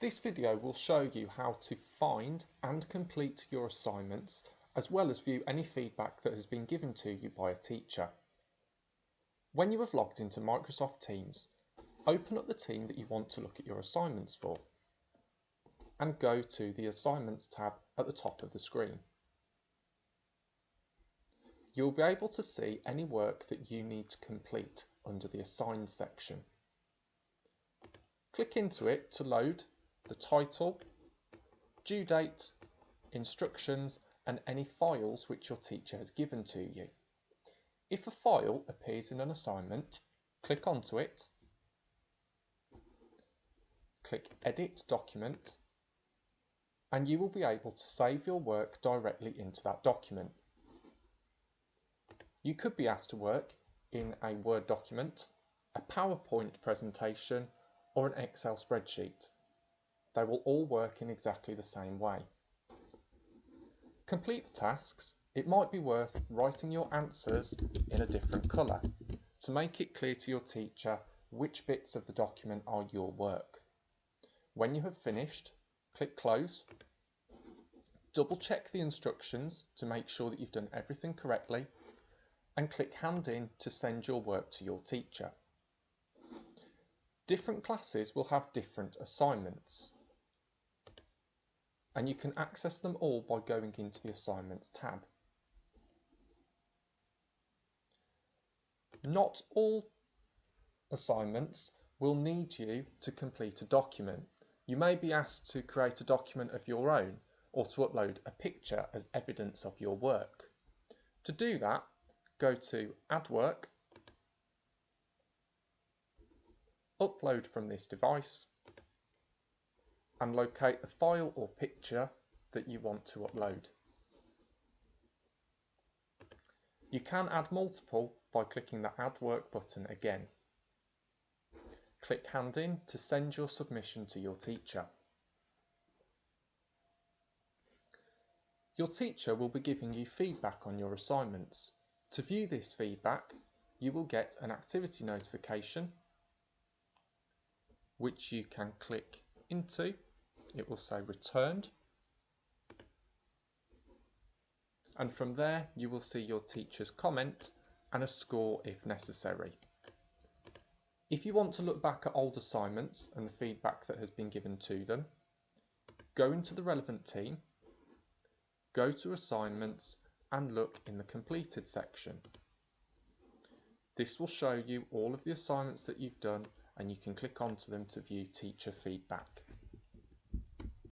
This video will show you how to find and complete your assignments, as well as view any feedback that has been given to you by a teacher. When you have logged into Microsoft Teams, open up the team that you want to look at your assignments for and go to the Assignments tab at the top of the screen. You'll be able to see any work that you need to complete under the Assigned section. Click into it to load the title, due date, instructions and any files which your teacher has given to you. If a file appears in an assignment, click onto it, click Edit Document, and you will be able to save your work directly into that document. You could be asked to work in a Word document, a PowerPoint presentation, or an Excel spreadsheet. They will all work in exactly the same way. Complete the tasks. It might be worth writing your answers in a different colour to make it clear to your teacher which bits of the document are your work. When you have finished, click Close. Double check the instructions to make sure that you've done everything correctly, and click Hand in to send your work to your teacher. Different classes will have different assignments, and you can access them all by going into the Assignments tab. Not all assignments will need you to complete a document. You may be asked to create a document of your own or to upload a picture as evidence of your work. To do that, go to Add Work, Upload from this device, and locate the file or picture that you want to upload. You can add multiple by clicking the Add Work button again. Click Hand in to send your submission to your teacher. Your teacher will be giving you feedback on your assignments. To view this feedback, you will get an activity notification which you can click into. It will say returned, and from there you will see your teacher's comment and a score if necessary. If you want to look back at old assignments and the feedback that has been given to them, go into the relevant team, go to Assignments and look in the Completed section. This will show you all of the assignments that you've done, and you can click onto them to view teacher feedback.